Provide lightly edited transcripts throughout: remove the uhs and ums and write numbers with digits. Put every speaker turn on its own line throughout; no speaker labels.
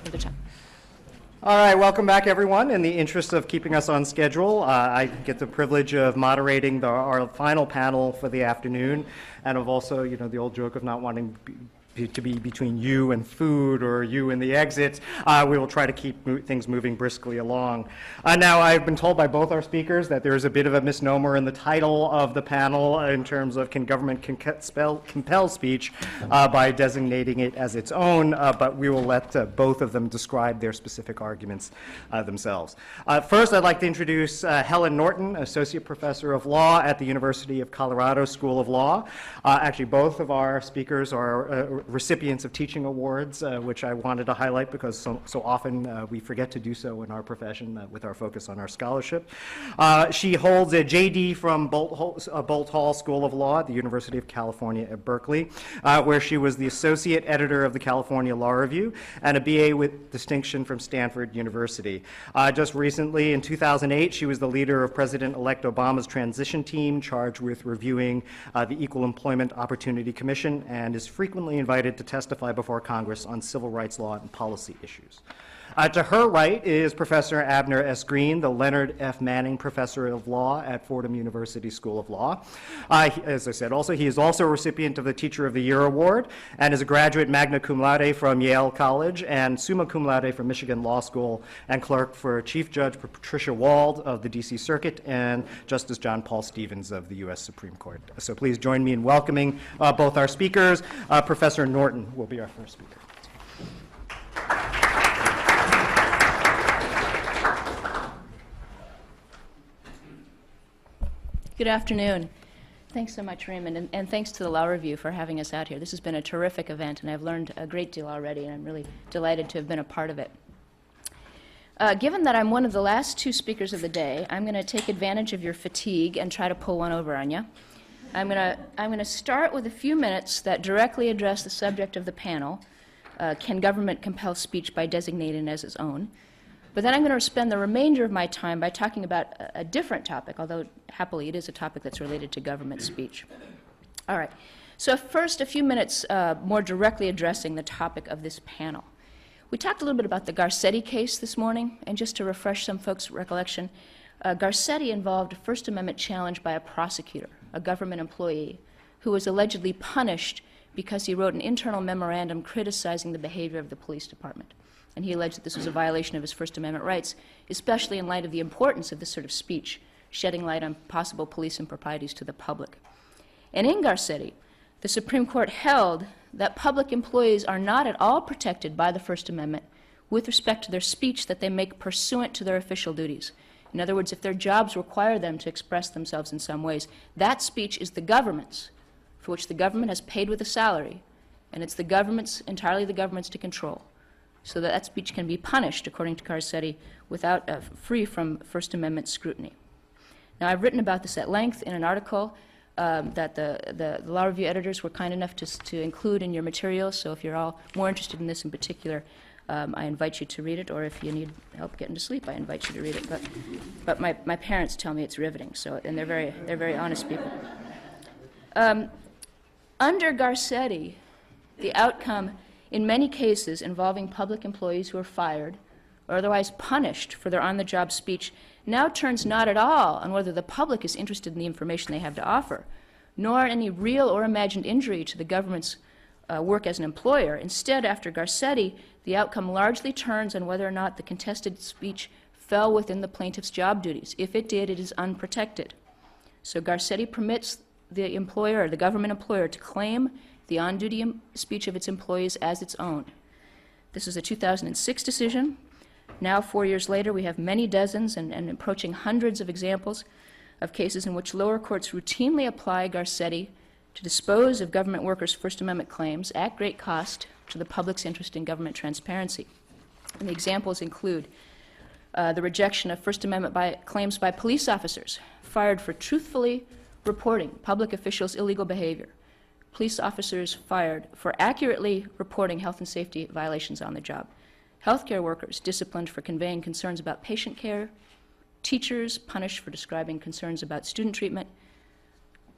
for the time.
All right, welcome back, everyone. In the interest of keeping us on schedule, I get the privilege of moderating our final panel for the afternoon, and of also, the old joke of not wanting to be between you and food or you and the exit. We will try to keep things moving briskly along. Now, I've been told by both our speakers that there is a bit of a misnomer in the title of the panel in terms of can government compel speech by designating it as its own, but we will let both of them describe their specific arguments themselves. First, I'd like to introduce Helen Norton, Associate Professor of Law at the University of Colorado School of Law. Actually, both of our speakers are recipients of teaching awards, which I wanted to highlight because so often we forget to do so in our profession with our focus on our scholarship. She holds a JD from Bolt Hall School of Law at the University of California at Berkeley, where she was the associate editor of the California Law Review, and a BA with distinction from Stanford University. Just recently, in 2008, she was the leader of President-elect Obama's transition team charged with reviewing the Equal Employment Opportunity Commission, and is frequently invited to testify before Congress on civil rights law and policy issues. To her right is Professor Abner S. Green, the Leonard F. Manning Professor of Law at Fordham University School of Law. As I said, he is also a recipient of the Teacher of the Year Award and is a graduate magna cum laude from Yale College and summa cum laude from Michigan Law School and clerk for Chief Judge Patricia Wald of the D.C. Circuit and Justice John Paul Stevens of the U.S. Supreme Court. So please join me in welcoming both our speakers. Professor Norton will be our first speaker.
Good afternoon. Thanks so much, Raymond, and thanks to the Law Review for having us out here. This has been a terrific event, and I've learned a great deal already, and I'm really delighted to have been a part of it. Given that I'm one of the last two speakers of the day, I'm going to take advantage of your fatigue and try to pull one over on you. I'm going to start with a few minutes that directly address the subject of the panel, can government compel speech by designating as its own? But then I'm going to spend the remainder of my time by talking about a different topic, although happily it is a topic that's related to government speech. All right. So first, a few minutes more directly addressing the topic of this panel. We talked a little bit about the Garcetti case this morning, and just to refresh some folks' recollection, Garcetti involved a First Amendment challenge by a prosecutor, a government employee, who was allegedly punished because he wrote an internal memorandum criticizing the behavior of the police department. And he alleged that this was a violation of his First Amendment rights, especially in light of the importance of this sort of speech, shedding light on possible police improprieties to the public. And in Garcetti, the Supreme Court held that public employees are not at all protected by the First Amendment with respect to their speech that they make pursuant to their official duties. In other words, if their jobs require them to express themselves in some ways, that speech is the government's, for which the government has paid with a salary, and it's the government's, entirely the government's to control. So that speech can be punished, according to Garcetti, without free from First Amendment scrutiny. Now, I've written about this at length in an article that the Law Review editors were kind enough to include in your materials, so if you're all more interested in this in particular, I invite you to read it, or if you need help getting to sleep, I invite you to read it. But my parents tell me it's riveting, so, and they're very honest people. Under Garcetti, the outcome in many cases involving public employees who are fired or otherwise punished for their on-the-job speech now turns not at all on whether the public is interested in the information they have to offer, nor any real or imagined injury to the government's work as an employer. Instead, after Garcetti, the outcome largely turns on whether or not the contested speech fell within the plaintiff's job duties. If it did, it is unprotected. So Garcetti permits the employer, the government employer, to claim the on-duty speech of its employees as its own. This is a 2006 decision. Now, 4 years later, we have many dozens and approaching hundreds of examples of cases in which lower courts routinely apply Garcetti to dispose of government workers' First Amendment claims at great cost to the public's interest in government transparency. And the examples include the rejection of First Amendment claims by police officers fired for truthfully reporting public officials' illegal behavior, police officers fired for accurately reporting health and safety violations on the job, healthcare workers disciplined for conveying concerns about patient care, teachers punished for describing concerns about student treatment,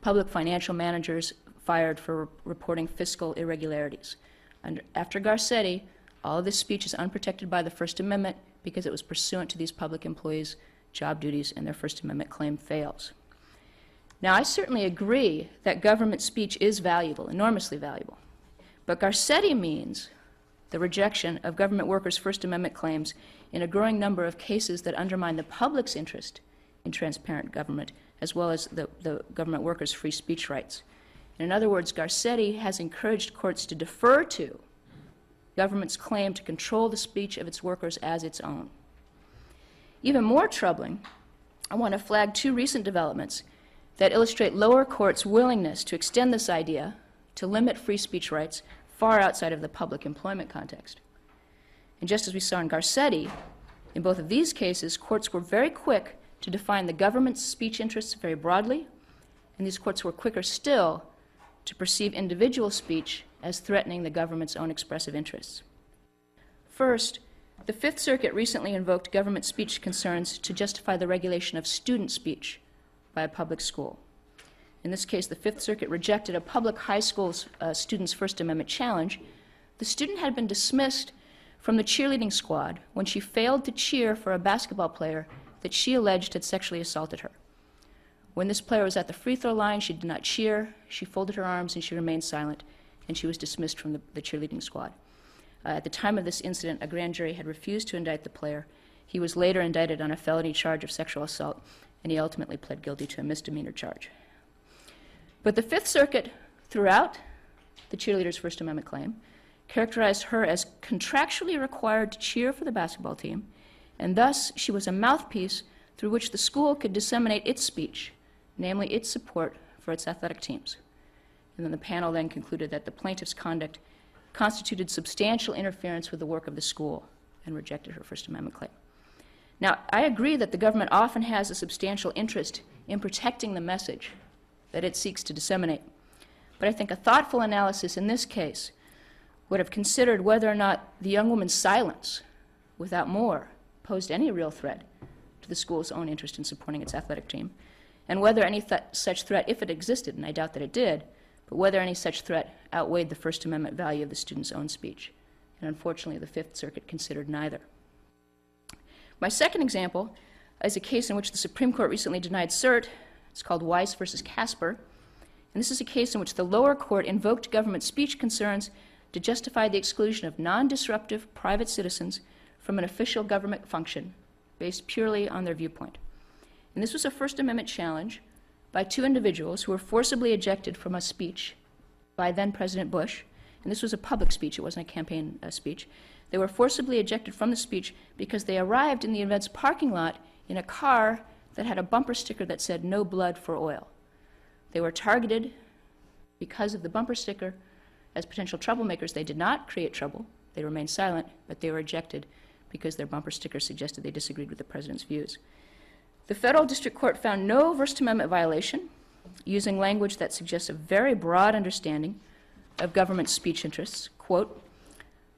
public financial managers fired for reporting fiscal irregularities. And after Garcetti, All of this speech is unprotected by the First Amendment because it was pursuant to these public employees' job duties, and their First Amendment claim fails. Now, I certainly agree that government speech is valuable, enormously valuable. But Garcetti means the rejection of government workers' First Amendment claims in a growing number of cases that undermine the public's interest in transparent government, as well as the government workers' free speech rights. In other words, Garcetti has encouraged courts to defer to government's claim to control the speech of its workers as its own. Even more troubling, I want to flag two recent developments that illustrate lower courts' willingness to extend this idea to limit free speech rights far outside of the public employment context. And just as we saw in Garcetti, in both of these cases, courts were very quick to define the government's speech interests very broadly, and these courts were quicker still to perceive individual speech as threatening the government's own expressive interests. First, the Fifth Circuit recently invoked government speech concerns to justify the regulation of student speech by a public school. In this case, the Fifth Circuit rejected a public high school's student's First Amendment challenge. The student had been dismissed from the cheerleading squad when she failed to cheer for a basketball player that she alleged had sexually assaulted her. When this player was at the free throw line, she did not cheer, she folded her arms, and she remained silent, and she was dismissed from the cheerleading squad. At the time of this incident, a grand jury had refused to indict the player. He was later indicted on a felony charge of sexual assault, and he ultimately pled guilty to a misdemeanor charge. But the Fifth Circuit, throughout the cheerleader's First Amendment claim, characterized her as contractually required to cheer for the basketball team, and thus she was a mouthpiece through which the school could disseminate its speech, namely its support for its athletic teams. And then the panel then concluded that the plaintiff's conduct constituted substantial interference with the work of the school and rejected her First Amendment claim. Now, I agree that the government often has a substantial interest in protecting the message that it seeks to disseminate. But I think a thoughtful analysis in this case would have considered whether or not the young woman's silence, without more, posed any real threat to the school's own interest in supporting its athletic team, and whether any such threat, if it existed, and I doubt that it did, but whether any such threat outweighed the First Amendment value of the student's own speech. And unfortunately, the Fifth Circuit considered neither. My second example is a case in which the Supreme Court recently denied cert. It's called Weiss versus Casper. And this is a case in which the lower court invoked government speech concerns to justify the exclusion of non-disruptive private citizens from an official government function based purely on their viewpoint. And this was a First Amendment challenge by two individuals who were forcibly ejected from a speech by then-President Bush. And this was a public speech, it wasn't a campaign speech. They were forcibly ejected from the speech because they arrived in the event's parking lot in a car that had a bumper sticker that said, "No blood for oil." They were targeted because of the bumper sticker as potential troublemakers. They did not create trouble. They remained silent, but they were ejected because their bumper sticker suggested they disagreed with the president's views. The federal district court found no First Amendment violation, using language that suggests a very broad understanding of government speech interests. Quote,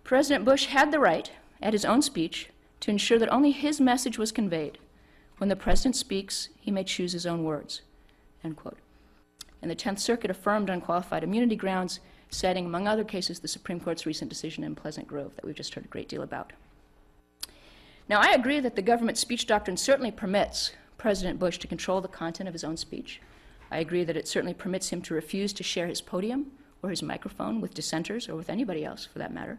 "President Bush had the right, at his own speech, to ensure that only his message was conveyed. When the president speaks, he may choose his own words." End quote. And the 10th Circuit affirmed on qualified immunity grounds, citing, among other cases, the Supreme Court's recent decision in Pleasant Grove that we've just heard a great deal about. Now, I agree that the government speech doctrine certainly permits President Bush to control the content of his own speech. I agree that it certainly permits him to refuse to share his podium or his microphone with dissenters or with anybody else, for that matter.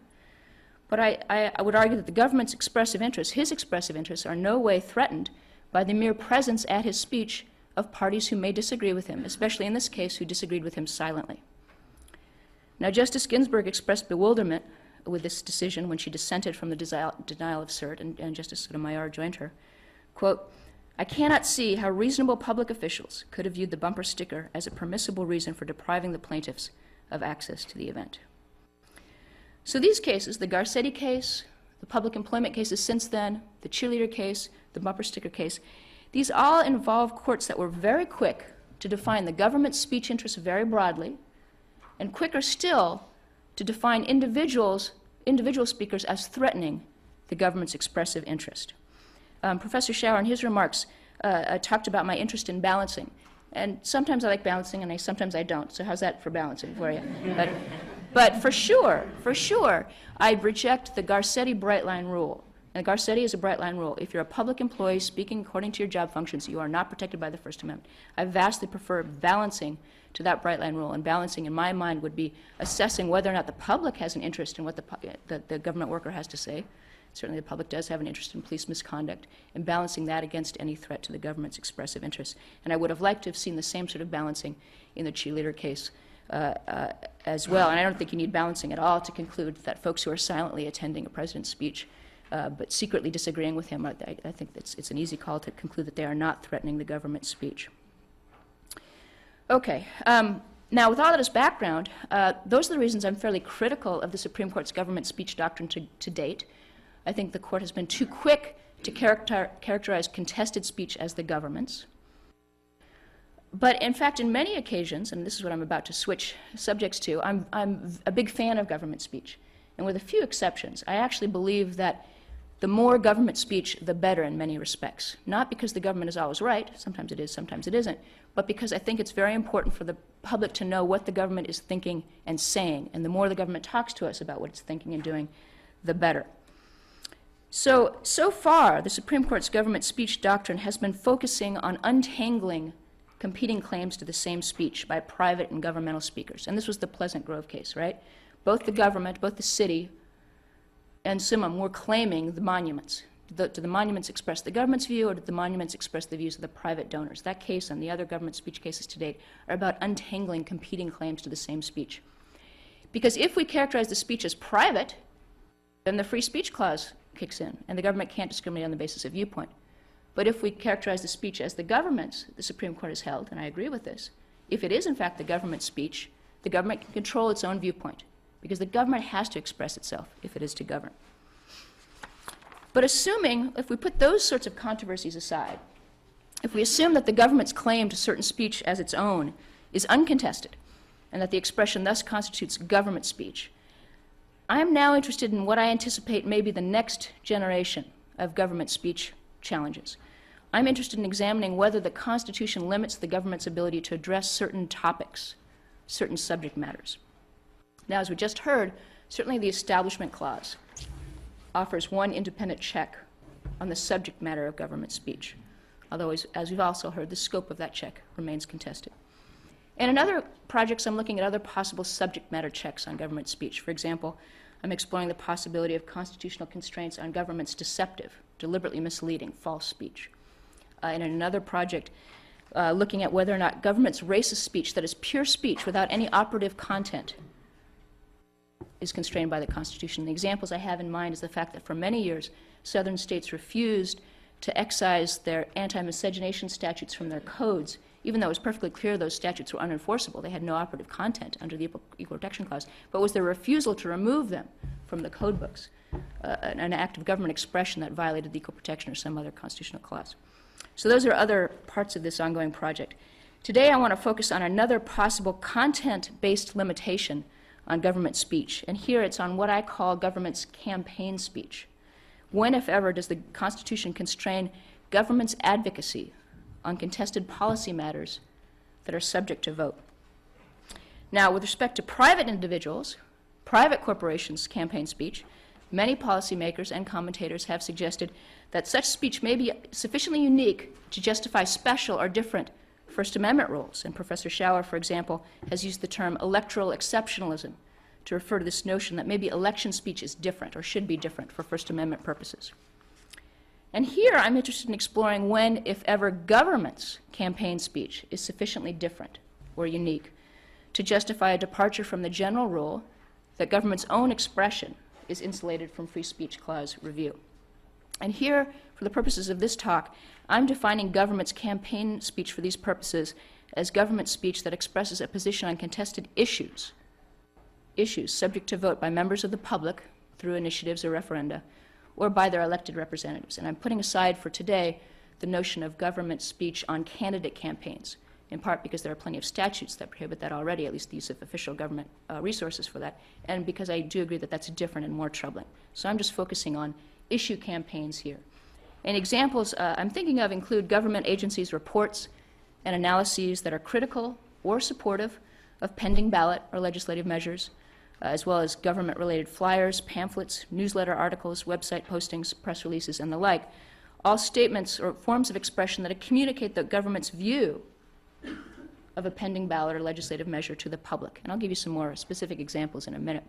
But I would argue that the government's expressive interests, his expressive interests, are no way threatened by the mere presence at his speech of parties who may disagree with him, especially in this case, who disagreed with him silently. Now, Justice Ginsburg expressed bewilderment with this decision when she dissented from the denial of cert, and Justice Sotomayor joined her. Quote, "I cannot see how reasonable public officials could have viewed the bumper sticker as a permissible reason for depriving the plaintiffs of access to the event." So these cases, the Garcetti case, the public employment cases since then, the cheerleader case, the bumper sticker case, these all involve courts that were very quick to define the government's speech interests very broadly, and quicker still to define individual speakers as threatening the government's expressive interest. Professor Schauer, in his remarks, talked about my interest in balancing. And sometimes I like balancing, and sometimes I don't. So how's that for balancing for you? But for sure, I'd reject the Garcetti bright line rule. And Garcetti is a bright line rule. If you're a public employee speaking according to your job functions, you are not protected by the First Amendment. I vastly prefer balancing to that bright line rule. And balancing, in my mind, would be assessing whether or not the public has an interest in what the government worker has to say. Certainly the public does have an interest in police misconduct, and balancing that against any threat to the government's expressive interests. And I would have liked to have seen the same sort of balancing in the cheerleader case as well. And I don't think you need balancing at all to conclude that folks who are silently attending a president's speech but secretly disagreeing with him, I think it's an easy call to conclude that they are not threatening the government's speech. Okay. Now, with all of this background, those are the reasons I'm fairly critical of the Supreme Court's government speech doctrine to date. I think the court has been too quick to characterize contested speech as the government's. But in fact, in many occasions, and this is what I'm about to switch subjects to, I'm a big fan of government speech. And with a few exceptions, I actually believe that the more government speech, the better in many respects. Not because the government is always right, sometimes it is, sometimes it isn't, but because I think it's very important for the public to know what the government is thinking and saying. And the more the government talks to us about what it's thinking and doing, the better. So far, the Supreme Court's government speech doctrine has been focusing on untangling competing claims to the same speech by private and governmental speakers. And this was the Pleasant Grove case, right? Both the government, both the city and Summum were claiming the monuments. Did the monuments express the government's view, or did the monuments express the views of the private donors? That case and the other government speech cases to date are about untangling competing claims to the same speech. Because if we characterize the speech as private, then the free speech clause kicks in, and the government can't discriminate on the basis of viewpoint. But if we characterize the speech as the government's, the Supreme Court has held, and I agree with this, if it is in fact the government's speech, the government can control its own viewpoint, because the government has to express itself if it is to govern. But assuming, if we put those sorts of controversies aside, if we assume that the government's claim to certain speech as its own is uncontested, and that the expression thus constitutes government speech, I am now interested in what I anticipate may be the next generation of government speech challenges. I'm interested in examining whether the Constitution limits the government's ability to address certain topics, certain subject matters. Now, as we just heard, certainly the Establishment Clause offers one independent check on the subject matter of government speech, although, as we've also heard, the scope of that check remains contested. And in other projects, I'm looking at other possible subject matter checks on government speech. For example, I'm exploring the possibility of constitutional constraints on government's deceptive, deliberately misleading, false speech. And in another project, looking at whether or not government's racist speech, that is pure speech without any operative content, is constrained by the Constitution. The examples I have in mind is the fact that for many years, southern states refused to excise their anti-miscegenation statutes from their codes, even though it was perfectly clear those statutes were unenforceable. They had no operative content under the Equal Protection Clause, but it was their refusal to remove them from the code books, an act of government expression that violated the Equal Protection or some other constitutional clause. So those are other parts of this ongoing project. Today I want to focus on another possible content-based limitation on government speech, and here it's on what I call government's campaign speech. When, if ever, does the Constitution constrain government's advocacy on contested policy matters that are subject to vote? Now, with respect to private individuals, private corporations' campaign speech, many policymakers and commentators have suggested that such speech may be sufficiently unique to justify special or different First Amendment rules. And Professor Schauer, for example, has used the term electoral exceptionalism to refer to this notion that maybe election speech is different or should be different for First Amendment purposes. And here I'm interested in exploring when, if ever, government's campaign speech is sufficiently different or unique to justify a departure from the general rule that government's own expression is insulated from free speech clause review. And here, for the purposes of this talk, I'm defining government's campaign speech for these purposes as government speech that expresses a position on contested issues subject to vote by members of the public through initiatives or referenda, or by their elected representatives. And I'm putting aside for today the notion of government speech on candidate campaigns, in part because there are plenty of statutes that prohibit that already, at least the use of official government resources for that, and because I do agree that that's different and more troubling. So I'm just focusing on issue campaigns here. And examples I'm thinking of include government agencies' reports and analyses that are critical or supportive of pending ballot or legislative measures, as well as government-related flyers, pamphlets, newsletter articles, website postings, press releases, and the like, all statements or forms of expression that communicate the government's view of a pending ballot or legislative measure to the public. And I'll give you some more specific examples in a minute.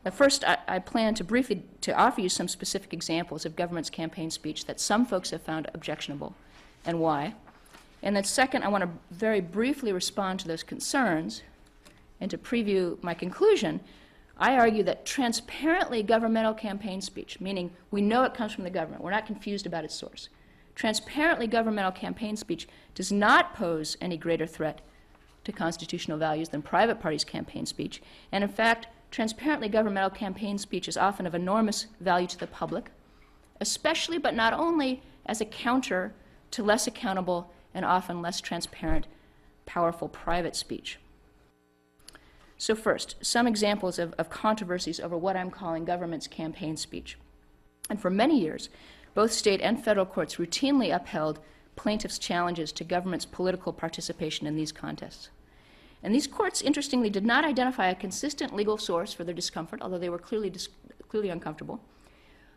Now, first, I plan to briefly offer you some specific examples of government's campaign speech that some folks have found objectionable and why. And then second, I want to very briefly respond to those concerns. And to preview my conclusion, I argue that transparently governmental campaign speech, meaning we know it comes from the government, we're not confused about its source. Transparently governmental campaign speech does not pose any greater threat to constitutional values than private parties' campaign speech. And in fact, transparently governmental campaign speech is often of enormous value to the public, especially but not only as a counter to less accountable and often less transparent, powerful private speech. So first, some examples of controversies over what I'm calling government's campaign speech. And for many years, both state and federal courts routinely upheld plaintiffs' challenges to government's political participation in these contests. And these courts, interestingly, did not identify a consistent legal source for their discomfort, although they were clearly uncomfortable.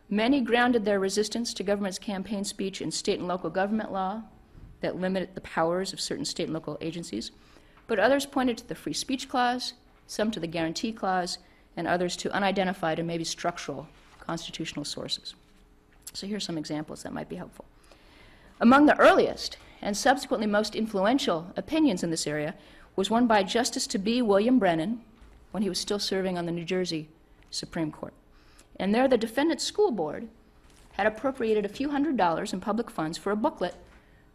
Many grounded their resistance to government's campaign speech in state and local government law that limited the powers of certain state and local agencies, but others pointed to the free speech clause, some to the guarantee clause, and others to unidentified and maybe structural constitutional sources. So here's some examples that might be helpful. Among the earliest and subsequently most influential opinions in this area was one by Justice-to-be William Brennan when he was still serving on the New Jersey Supreme Court. And there the defendant's school board had appropriated a few $100s in public funds for a booklet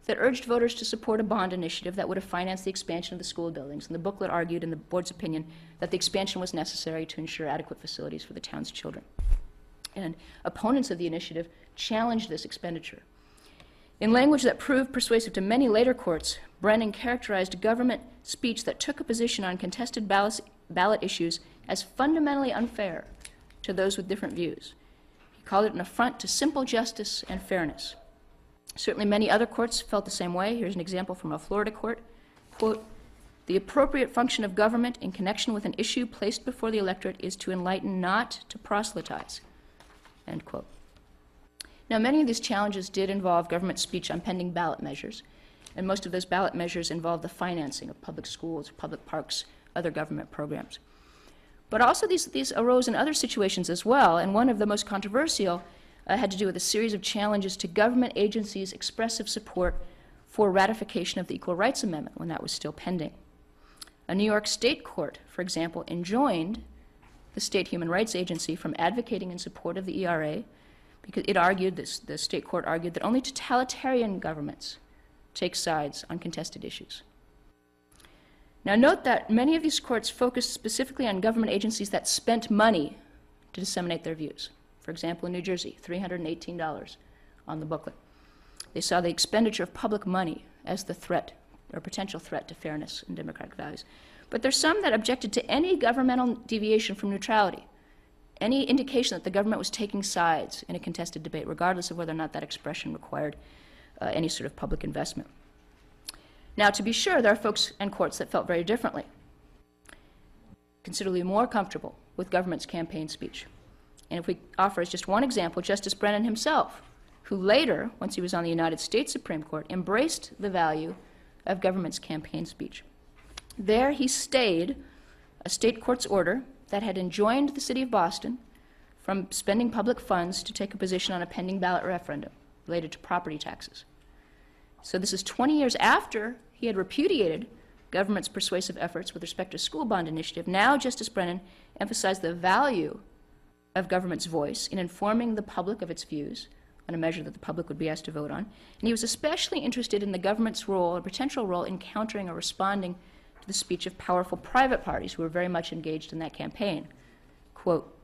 that urged voters to support a bond initiative that would have financed the expansion of the school buildings. And the booklet argued, in the board's opinion, that the expansion was necessary to ensure adequate facilities for the town's children. And opponents of the initiative challenged this expenditure. In language that proved persuasive to many later courts, Brennan characterized government speech that took a position on contested ballot issues as fundamentally unfair to those with different views. He called it an affront to simple justice and fairness. Certainly many other courts felt the same way. Here's an example from a Florida court. Quote, "The appropriate function of government in connection with an issue placed before the electorate is to enlighten, not to proselytize." End quote. Now, many of these challenges did involve government speech on pending ballot measures, and most of those ballot measures involved the financing of public schools, public parks, other government programs. But also these arose in other situations as well, and one of the most controversial had to do with a series of challenges to government agencies' expressive support for ratification of the Equal Rights Amendment when that was still pending. A New York state court, for example, enjoined the state human rights agency from advocating in support of the ERA because it argued, the state court argued, that only totalitarian governments take sides on contested issues. Now note that many of these courts focused specifically on government agencies that spent money to disseminate their views. For example, in New Jersey, $318 on the booklet. They saw the expenditure of public money as the threat, or potential threat, to fairness and democratic values. But there's some that objected to any governmental deviation from neutrality, any indication that the government was taking sides in a contested debate, regardless of whether or not that expression required any sort of public investment. Now, to be sure, there are folks and courts that felt very differently, considerably more comfortable with government's campaign speech. And if we offer as just one example, Justice Brennan himself, who later, once he was on the United States Supreme Court, embraced the value of government's campaign speech. There he stayed a state court's order that had enjoined the city of Boston from spending public funds to take a position on a pending ballot referendum related to property taxes. So this is 20 years after he had repudiated government's persuasive efforts with respect to a school bond initiative. Now Justice Brennan emphasized the value of government's voice in informing the public of its views on a measure that the public would be asked to vote on. And he was especially interested in the government's role, or potential role, in countering or responding to the speech of powerful private parties who were very much engaged in that campaign. Quote,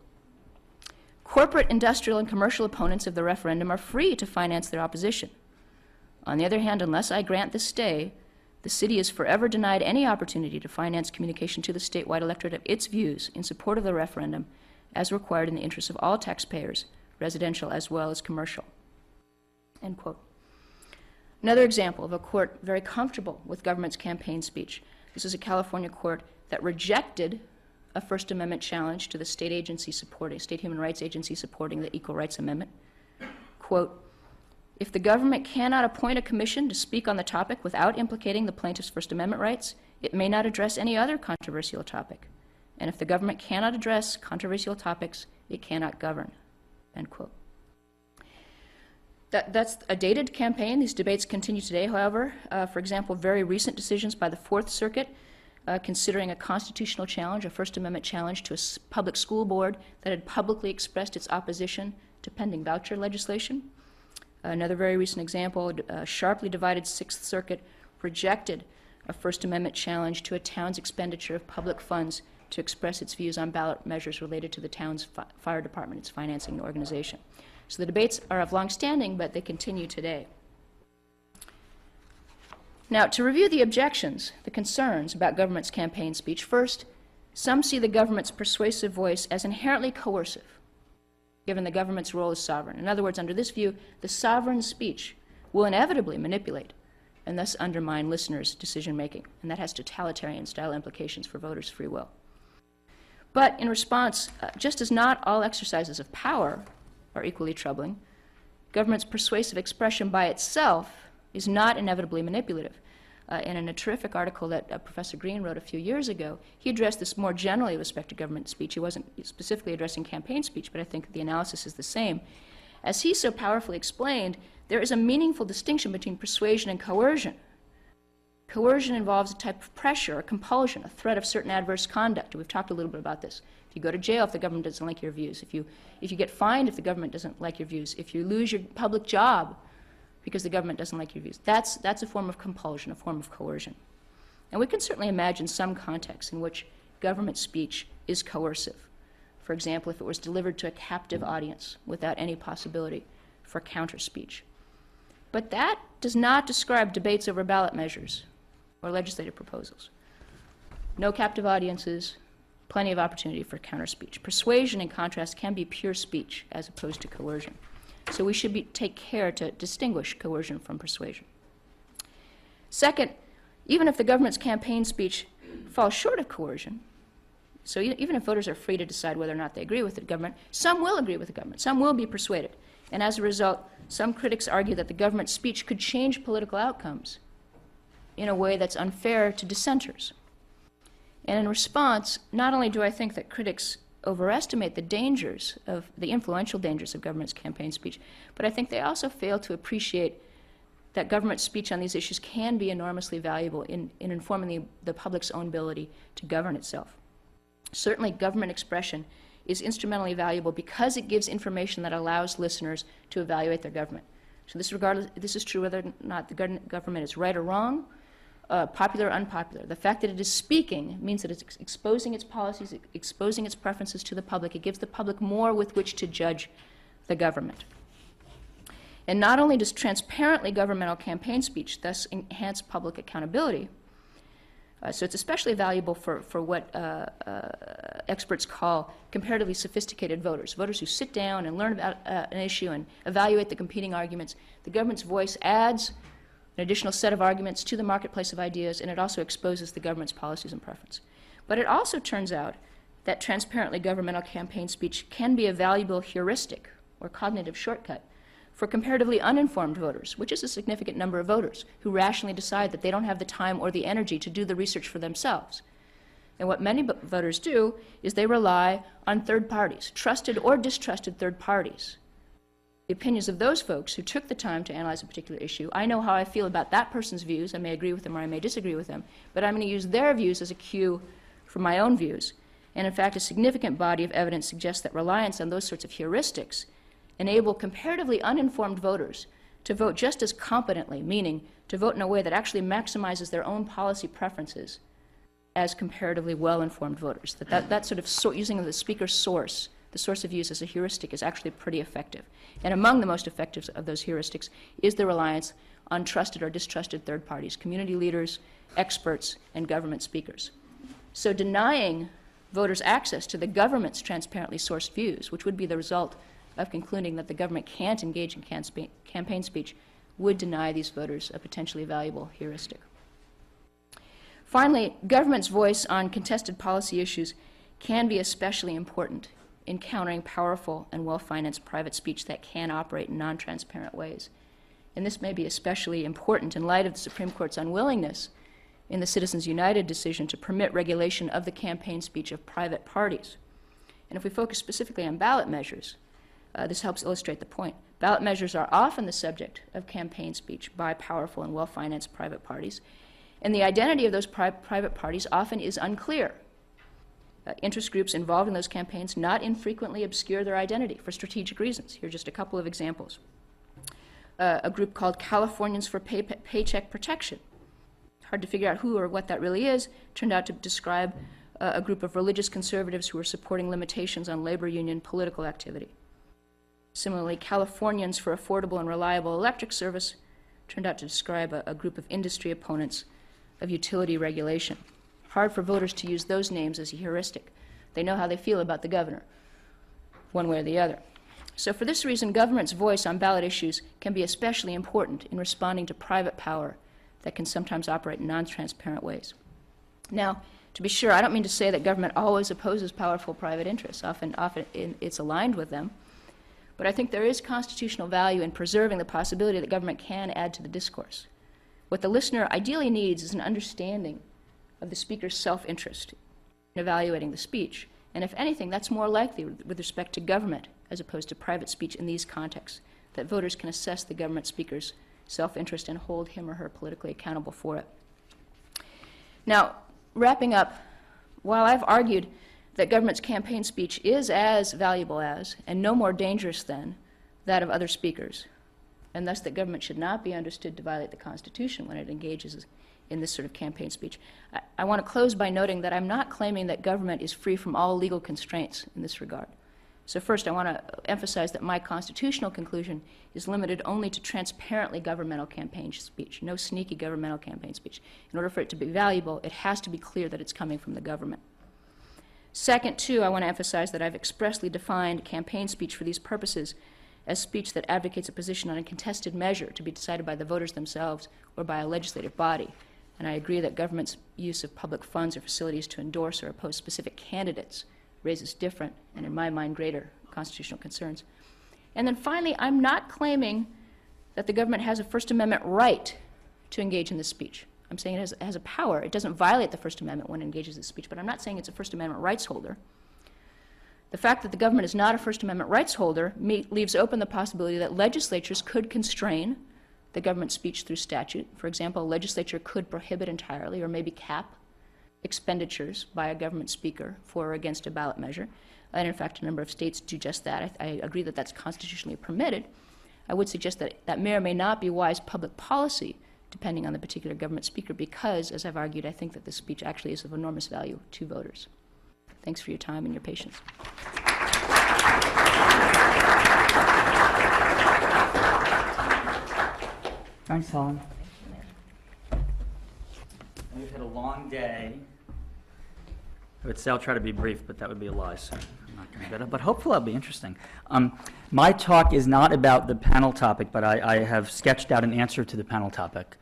"Corporate, industrial, and commercial opponents of the referendum are free to finance their opposition. On the other hand, unless I grant this stay, the city is forever denied any opportunity to finance communication to the statewide electorate of its views in support of the referendum as required in the interests of all taxpayers, residential as well as commercial." End quote. Another example of a court very comfortable with government's campaign speech. This is a California court that rejected a First Amendment challenge to the state human rights agency supporting the Equal Rights Amendment. Quote, if the government cannot appoint a commission to speak on the topic without implicating the plaintiff's First Amendment rights, it may not address any other controversial topic. And if the government cannot address controversial topics, it cannot govern, end quote. That's a dated campaign. These debates continue today, however. For example, very recent decisions by the Fourth Circuit considering a constitutional challenge, a First Amendment challenge to a public school board that had publicly expressed its opposition to pending voucher legislation. Another very recent example, a sharply divided Sixth Circuit rejected a First Amendment challenge to a town's expenditure of public funds to express its views on ballot measures related to the town's fire department, its financing organization. So the debates are of long standing, but they continue today. Now, to review the objections, the concerns about government's campaign speech, first, some see the government's persuasive voice as inherently coercive, given the government's role as sovereign. In other words, under this view, the sovereign speech will inevitably manipulate and thus undermine listeners' decision-making, and that has totalitarian-style implications for voters' free will. But in response, just as not all exercises of power are equally troubling, government's persuasive expression by itself is not inevitably manipulative. And in a terrific article that Professor Green wrote a few years ago, he addressed this more generally with respect to government speech. He wasn't specifically addressing campaign speech, but I think the analysis is the same. As he so powerfully explained, there is a meaningful distinction between persuasion and coercion. Coercion involves a type of pressure or compulsion, a threat of certain adverse conduct. We've talked a little bit about this. If you go to jail if the government doesn't like your views, if you get fined if the government doesn't like your views, if you lose your public job because the government doesn't like your views, that's a form of compulsion, a form of coercion. And we can certainly imagine some contexts in which government speech is coercive. For example, if it was delivered to a captive audience without any possibility for counter-speech. But that does not describe debates over ballot measures or legislative proposals. No captive audiences, plenty of opportunity for counter-speech. Persuasion, in contrast, can be pure speech as opposed to coercion. So we should take care to distinguish coercion from persuasion. Second, even if the government's campaign speech falls short of coercion, so even if voters are free to decide whether or not they agree with the government, some will agree with the government, some will be persuaded. And as a result, some critics argue that the government's speech could change political outcomes in a way that's unfair to dissenters. And in response, not only do I think that critics overestimate the influential dangers of government's campaign speech, but I think they also fail to appreciate that government speech on these issues can be enormously valuable in informing the public's own ability to govern itself. Certainly, government expression is instrumentally valuable because it gives information that allows listeners to evaluate their government. So this is true whether or not the government is right or wrong, popular or unpopular. The fact that it is speaking means that it's exposing its policies, exposing its preferences to the public. It gives the public more with which to judge the government. And not only does transparently governmental campaign speech thus enhance public accountability, so it's especially valuable for what experts call comparatively sophisticated voters, voters who sit down and learn about an issue and evaluate the competing arguments. The government's voice adds an additional set of arguments to the marketplace of ideas, and it also exposes the government's policies and preference. But it also turns out that transparently governmental campaign speech can be a valuable heuristic or cognitive shortcut for comparatively uninformed voters, which is a significant number of voters who rationally decide that they don't have the time or the energy to do the research for themselves. And what many voters do is they rely on third parties, trusted or distrusted third parties. The opinions of those folks who took the time to analyze a particular issue. I know how I feel about that person's views. I may agree with them or I may disagree with them, but I'm going to use their views as a cue for my own views. And in fact, a significant body of evidence suggests that reliance on those sorts of heuristics enable comparatively uninformed voters to vote just as competently, meaning to vote in a way that actually maximizes their own policy preferences as comparatively well-informed voters. That sort of using the speaker's source, the source of views as a heuristic, is actually pretty effective. And among the most effective of those heuristics is the reliance on trusted or distrusted third parties, community leaders, experts, and government speakers. So denying voters access to the government's transparently sourced views, which would be the result of concluding that the government can't engage in campaign speech, would deny these voters a potentially valuable heuristic. Finally, government's voice on contested policy issues can be especially important in countering powerful and well-financed private speech that can operate in non-transparent ways. And this may be especially important in light of the Supreme Court's unwillingness in the Citizens United decision to permit regulation of the campaign speech of private parties. And if we focus specifically on ballot measures, this helps illustrate the point. Ballot measures are often the subject of campaign speech by powerful and well-financed private parties, and the identity of those private parties often is unclear. Interest groups involved in those campaigns not infrequently obscure their identity for strategic reasons. Here are just a couple of examples. A group called Californians for Paycheck Protection. Hard to figure out who or what that really is. Turned out to describe a group of religious conservatives who are supporting limitations on labor union political activity. Similarly, Californians for Affordable and Reliable Electric Service turned out to describe a group of industry opponents of utility regulation. Hard for voters to use those names as a heuristic. They know how they feel about the governor, one way or the other. So for this reason, government's voice on ballot issues can be especially important in responding to private power that can sometimes operate in non-transparent ways. Now, to be sure, I don't mean to say that government always opposes powerful private interests. Often it's aligned with them. But I think there is constitutional value in preserving the possibility that government can add to the discourse. What the listener ideally needs is an understanding of the speaker's self-interest in evaluating the speech. And if anything, that's more likely with respect to government as opposed to private speech in these contexts, that voters can assess the government speaker's self-interest and hold him or her politically accountable for it. Now, wrapping up, while I've argued that government's campaign speech is as valuable as, and no more dangerous than, that of other speakers, and thus that government should not be understood to violate the Constitution when it engages in this sort of campaign speech, I want to close by noting that I'm not claiming that government is free from all legal constraints in this regard. So first, I want to emphasize that my constitutional conclusion is limited only to transparently governmental campaign speech, no sneaky governmental campaign speech. In order for it to be valuable, it has to be clear that it's coming from the government. Second, too, I want to emphasize that I've expressly defined campaign speech for these purposes as speech that advocates a position on a contested measure to be decided by the voters themselves or by a legislative body. And I agree that government's use of public funds or facilities to endorse or oppose specific candidates raises different, and in my mind, greater constitutional concerns. And then finally, I'm not claiming that the government has a First Amendment right to engage in this speech. I'm saying it has a power. It doesn't violate the First Amendment when it engages in speech, but I'm not saying it's a First Amendment rights holder. The fact that the government is not a First Amendment rights holder leaves open the possibility that legislatures could constrain the government speech through statute. For example, a legislature could prohibit entirely or maybe cap expenditures by a government speaker for or against a ballot measure. And in fact, a number of states do just that. I agree that that's constitutionally permitted. I would suggest that that may or may not be wise public policy, depending on the particular government speaker, because, as I've argued, I think that this speech actually is of enormous value to voters. Thanks for your time and your patience.
Thanks, Helen. We've had a long day. I would say I'll try to be brief, but that would be a lie, so I'm not going to do that. But hopefully it'll be interesting. My talk is not about the panel topic, but I have sketched out an answer to the panel topic.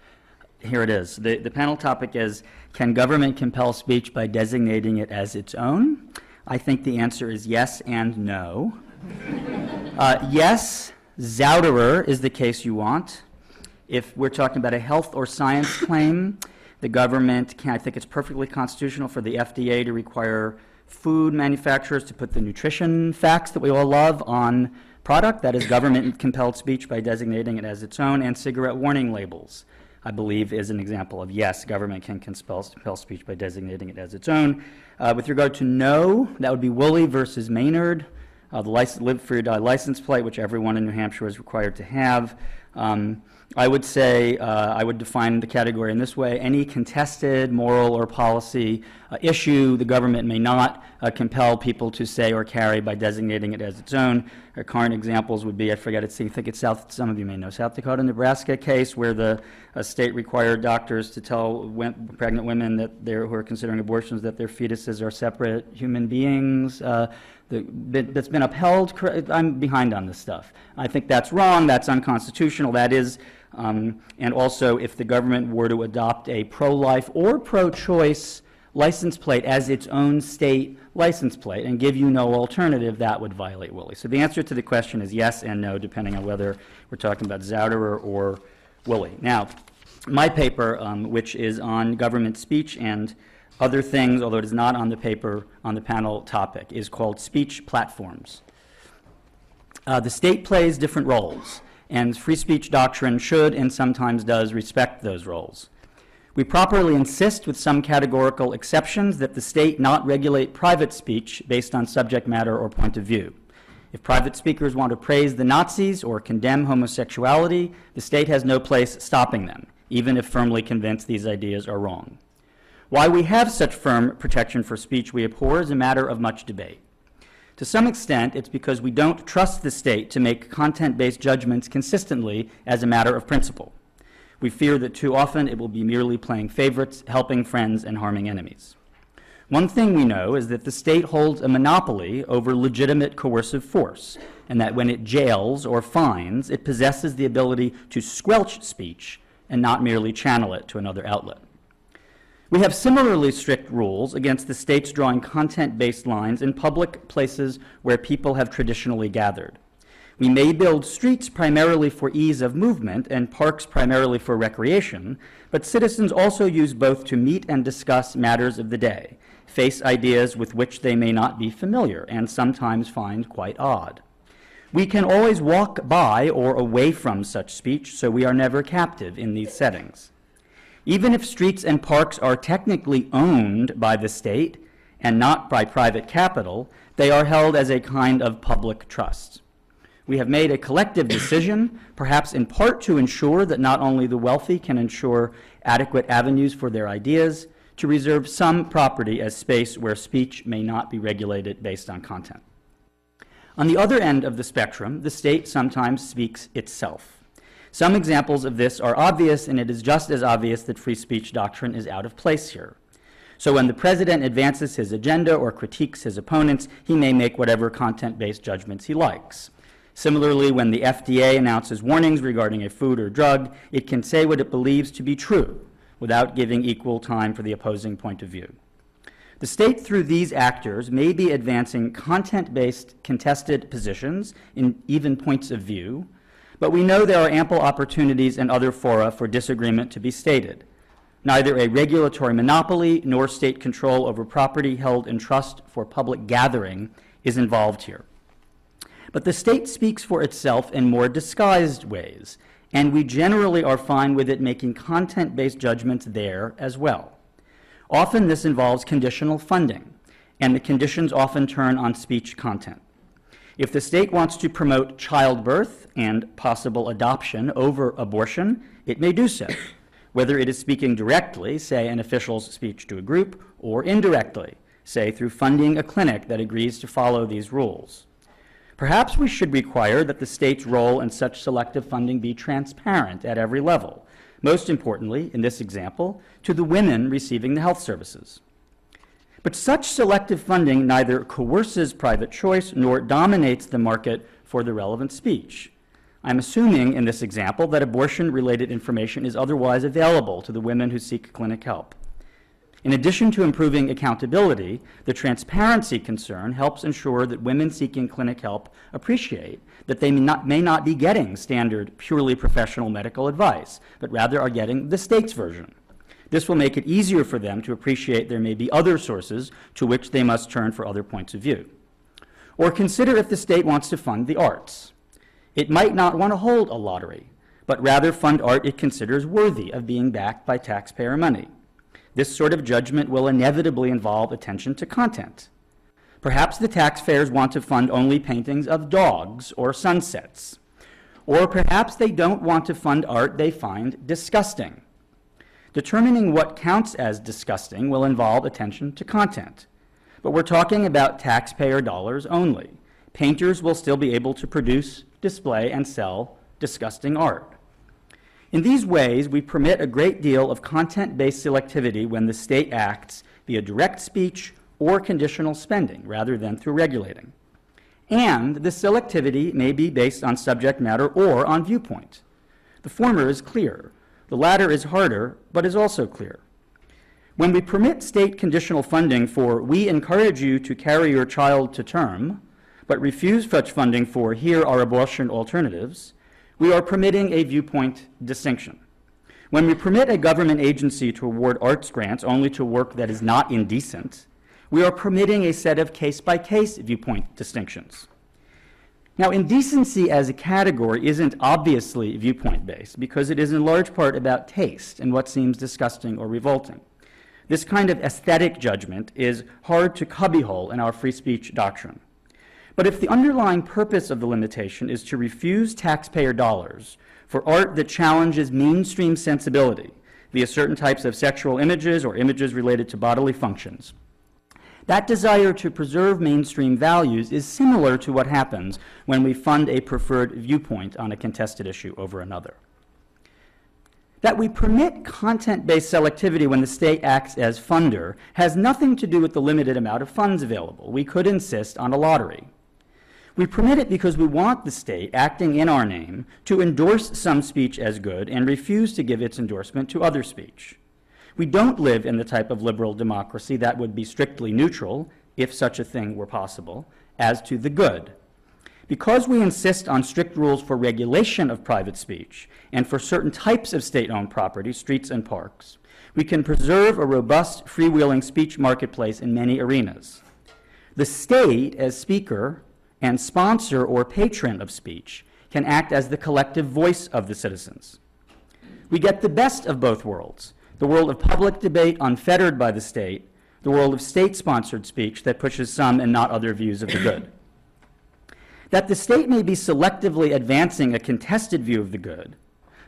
Here it is. The panel topic is, can government compel speech by designating it as its own? I think the answer is yes and no. Yes, Zouderer is the case you want. If we're talking about a health or science claim, the government can, I think it's perfectly constitutional for the FDA to require food manufacturers to put the nutrition facts that we all love on product. That is government-compelled speech by designating it as its own. And cigarette warning labels, I believe, is an example of yes, government can compel speech by designating it as its own. With regard to no, that would be Woolley versus Maynard, the live free or die license plate, which everyone in New Hampshire is required to have. I would say, I would define the category in this way: any contested moral or policy issue, the government may not compel people to say or carry by designating it as its own. Current examples would be, I think it's some of you may know, South Dakota, Nebraska case where the state required doctors to tell pregnant women that who are considering abortions that their fetuses are separate human beings. That's been upheld. I'm behind on this stuff. I think that's wrong, that's unconstitutional, that is, and also if the government were to adopt a pro-life or pro-choice license plate as its own state license plate and give you no alternative, that would violate Willie. So the answer to the question is yes and no, depending on whether we're talking about Zouderer or Willie. Now, my paper, which is on government speech and other things, although it is not on the paper, on the panel topic, is called Speech Platforms. The state plays different roles, and free speech doctrine should and sometimes does respect those roles. We properly insist, with some categorical exceptions, that the state not regulate private speech based on subject matter or point of view. If private speakers want to praise the Nazis or condemn homosexuality, the state has no place stopping them, even if firmly convinced these ideas are wrong. Why we have such firm protection for speech we abhor is a matter of much debate. To some extent, it's because we don't trust the state to make content-based judgments consistently as a matter of principle. We fear that too often it will be merely playing favorites, helping friends, and harming enemies. One thing we know is that the state holds a monopoly over legitimate coercive force, and that when it jails or fines, it possesses the ability to squelch speech and not merely channel it to another outlet. We have similarly strict rules against the states drawing content-based lines in public places where people have traditionally gathered. We may build streets primarily for ease of movement and parks primarily for recreation, but citizens also use both to meet and discuss matters of the day, face ideas with which they may not be familiar and sometimes find quite odd. We can always walk by or away from such speech, so we are never captive in these settings. Even if streets and parks are technically owned by the state and not by private capital, they are held as a kind of public trust. We have made a collective decision, perhaps in part to ensure that not only the wealthy can ensure adequate avenues for their ideas, to reserve some property as space where speech may not be regulated based on content. On the other end of the spectrum, the state sometimes speaks itself. Some examples of this are obvious, and it is just as obvious that free speech doctrine is out of place here. So when the president advances his agenda or critiques his opponents, he may make whatever content-based judgments he likes. Similarly, when the FDA announces warnings regarding a food or drug, it can say what it believes to be true without giving equal time for the opposing point of view. The state, through these actors, may be advancing content-based contested positions in even points of view, but we know there are ample opportunities and other fora for disagreement to be stated. Neither a regulatory monopoly nor state control over property held in trust for public gathering is involved here. But the state speaks for itself in more disguised ways, and we generally are fine with it making content-based judgments there as well. Often this involves conditional funding, and the conditions often turn on speech content. If the state wants to promote childbirth and possible adoption over abortion, it may do so, whether it is speaking directly, say an official's speech to a group, or indirectly, say through funding a clinic that agrees to follow these rules. Perhaps we should require that the state's role in such selective funding be transparent at every level, most importantly, in this example, to the women receiving the health services. But such selective funding neither coerces private choice nor dominates the market for the relevant speech. I'm assuming in this example that abortion-related information is otherwise available to the women who seek clinic help. In addition to improving accountability, the transparency concern helps ensure that women seeking clinic help appreciate that they may not be getting standard, purely professional medical advice, but rather are getting the state's version. This will make it easier for them to appreciate there may be other sources to which they must turn for other points of view. Or consider if the state wants to fund the arts. It might not want to hold a lottery, but rather fund art it considers worthy of being backed by taxpayer money. This sort of judgment will inevitably involve attention to content. Perhaps the taxpayers want to fund only paintings of dogs or sunsets. Or perhaps they don't want to fund art they find disgusting. Determining what counts as disgusting will involve attention to content. But we're talking about taxpayer dollars only. Painters will still be able to produce, display, and sell disgusting art. In these ways, we permit a great deal of content-based selectivity when the state acts via direct speech or conditional spending rather than through regulating. And the selectivity may be based on subject matter or on viewpoint. The former is clear. The latter is harder, but is also clear. When we permit state conditional funding for "we encourage you to carry your child to term," but refuse such funding for "here are abortion alternatives," we are permitting a viewpoint distinction. When we permit a government agency to award arts grants only to work that is not indecent, we are permitting a set of case-by-case viewpoint distinctions. Now, indecency as a category isn't obviously viewpoint-based because it is in large part about taste and what seems disgusting or revolting. This kind of aesthetic judgment is hard to cubbyhole in our free speech doctrine. But if the underlying purpose of the limitation is to refuse taxpayer dollars for art that challenges mainstream sensibility via certain types of sexual images or images related to bodily functions, that desire to preserve mainstream values is similar to what happens when we fund a preferred viewpoint on a contested issue over another. That we permit content-based selectivity when the state acts as funder has nothing to do with the limited amount of funds available. We could insist on a lottery. We permit it because we want the state, acting in our name, to endorse some speech as good and refuse to give its endorsement to other speech. We don't live in the type of liberal democracy that would be strictly neutral, if such a thing were possible, as to the good. Because we insist on strict rules for regulation of private speech and for certain types of state-owned property, streets and parks, we can preserve a robust, freewheeling speech marketplace in many arenas. The state, as speaker and sponsor or patron of speech, can act as the collective voice of the citizens. We get the best of both worlds, the world of public debate unfettered by the state, the world of state-sponsored speech that pushes some and not other views of the good. That the state may be selectively advancing a contested view of the good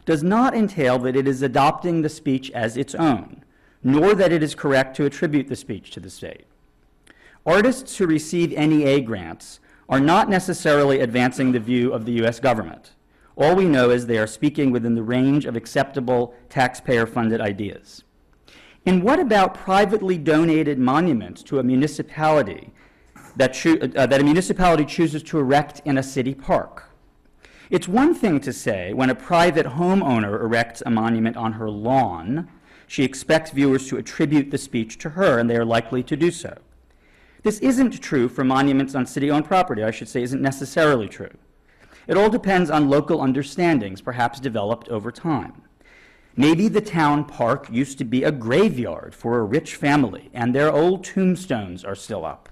does not entail that it is adopting the speech as its own, nor that it is correct to attribute the speech to the state. Artists who receive NEA grants are not necessarily advancing the view of the U.S. government. All we know is they are speaking within the range of acceptable taxpayer-funded ideas. And what about privately donated monuments to a municipality that a municipality chooses to erect in a city park? It's one thing to say when a private homeowner erects a monument on her lawn, she expects viewers to attribute the speech to her, and they are likely to do so. This isn't true for monuments on city-owned property, I should say, isn't necessarily true. It all depends on local understandings, perhaps developed over time. Maybe the town park used to be a graveyard for a rich family, and their old tombstones are still up.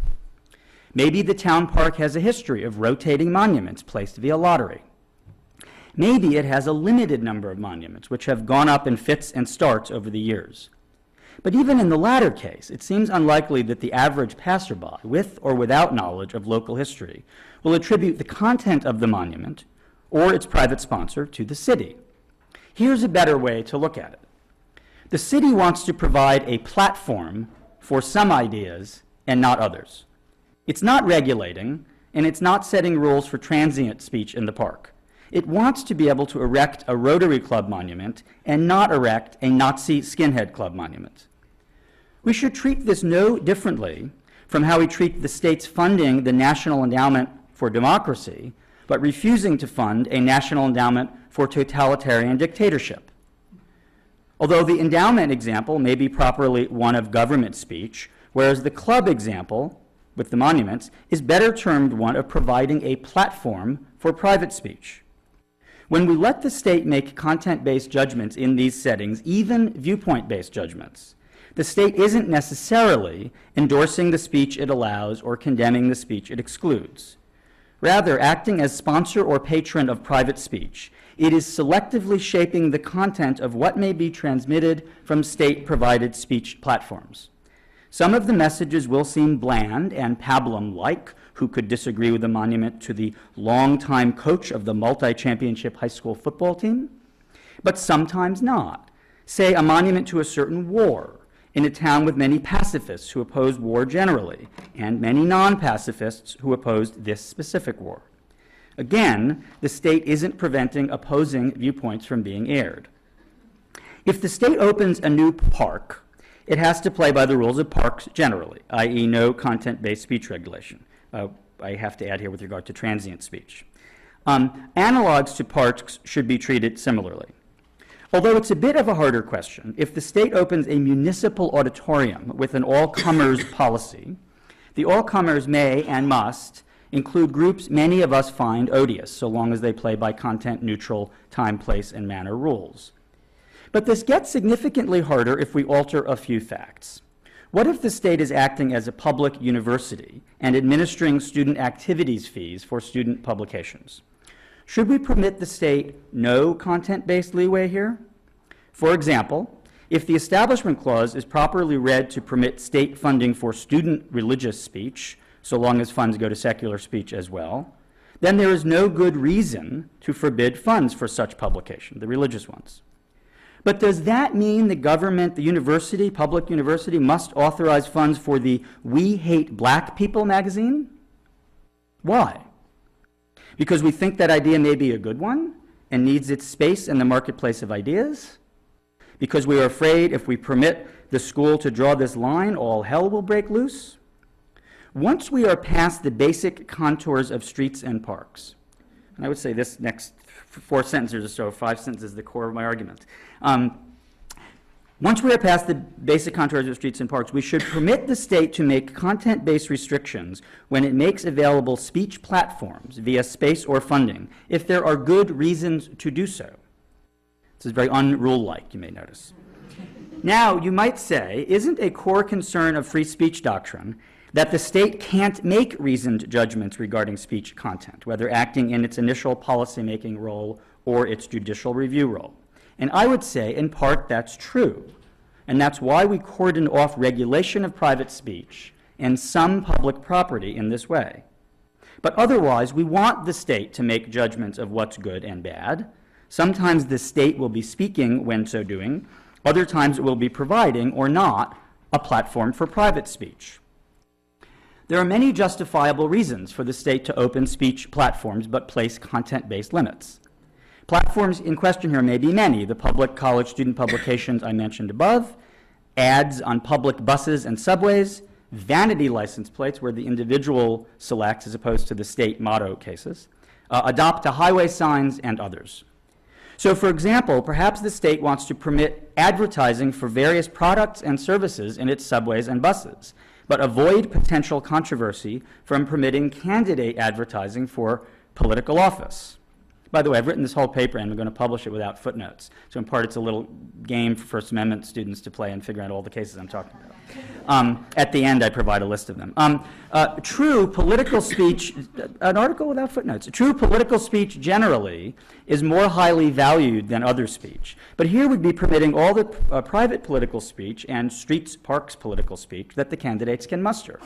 Maybe the town park has a history of rotating monuments placed via lottery. Maybe it has a limited number of monuments, which have gone up in fits and starts over the years. But even in the latter case, it seems unlikely that the average passerby, with or without knowledge of local history, will attribute the content of the monument or its private sponsor to the city. Here's a better way to look at it. The city wants to provide a platform for some ideas and not others. It's not regulating, and it's not setting rules for transient speech in the park. It wants to be able to erect a Rotary Club monument and not erect a Nazi skinhead club monument. We should treat this no differently from how we treat the states funding the National Endowment for Democracy, but refusing to fund a National Endowment for Totalitarian Dictatorship. Although the endowment example may be properly one of government speech, whereas the club example, with the monuments, is better termed one of providing a platform for private speech. When we let the state make content-based judgments in these settings, even viewpoint-based judgments, the state isn't necessarily endorsing the speech it allows or condemning the speech it excludes. Rather, acting as sponsor or patron of private speech, it is selectively shaping the content of what may be transmitted from state-provided speech platforms. Some of the messages will seem bland and pablum-like. Who could disagree with a monument to the longtime coach of the multi-championship high school football team? But sometimes not. Say a monument to a certain war in a town with many pacifists who opposed war generally, and many non-pacifists who opposed this specific war. Again, the state isn't preventing opposing viewpoints from being aired. If the state opens a new park, it has to play by the rules of parks generally, i.e. no content-based speech regulation. I have to add here with regard to transient speech. Analogs to parks should be treated similarly. Although it's a bit of a harder question, if the state opens a municipal auditorium with an all-comers policy, the all-comers may and must include groups many of us find odious, so long as they play by content-neutral time, place, and manner rules. But this gets significantly harder if we alter a few facts. What if the state is acting as a public university and administering student activities fees for student publications? Should we permit the state no content-based leeway here? For example, if the Establishment Clause is properly read to permit state funding for student religious speech, so long as funds go to secular speech as well, then there is no good reason to forbid funds for such publication, the religious ones. But does that mean the government, the university, public university, must authorize funds for the We Hate Black People magazine? Why? Because we think that idea may be a good one and needs its space in the marketplace of ideas? Because we are afraid if we permit the school to draw this line, all hell will break loose? Once we are past the basic contours of streets and parks, and I would say this next 4 sentences or so, 5 sentences is the core of my argument. Once we are past the basic contours of streets and parks, we should permit the state to make content-based restrictions when it makes available speech platforms via space or funding, if there are good reasons to do so. This is very unrule-like, you may notice. Now, you might say, isn't a core concern of free speech doctrine that the state can't make reasoned judgments regarding speech content, whether acting in its initial policymaking role or its judicial review role? And I would say, in part, that's true. And that's why we cordon off regulation of private speech and some public property in this way. But otherwise, we want the state to make judgments of what's good and bad. Sometimes the state will be speaking when so doing. Other times it will be providing, or not, a platform for private speech. There are many justifiable reasons for the state to open speech platforms but place content-based limits. Platforms in question here may be many: the public college student publications I mentioned above, ads on public buses and subways, vanity license plates where the individual selects as opposed to the state motto cases, adopt-a-highway signs, and others. So, for example, perhaps the state wants to permit advertising for various products and services in its subways and buses, but avoid potential controversy from permitting candidate advertising for political office. By the way, I've written this whole paper and I'm going to publish it without footnotes. So in part, it's a little game for First Amendment students to play and figure out all the cases I'm talking about. At the end, I provide a list of them. True political speech, an article without footnotes. True political speech generally is more highly valued than other speech. But here we'd be permitting all the private political speech and streets, parks political speech that the candidates can muster.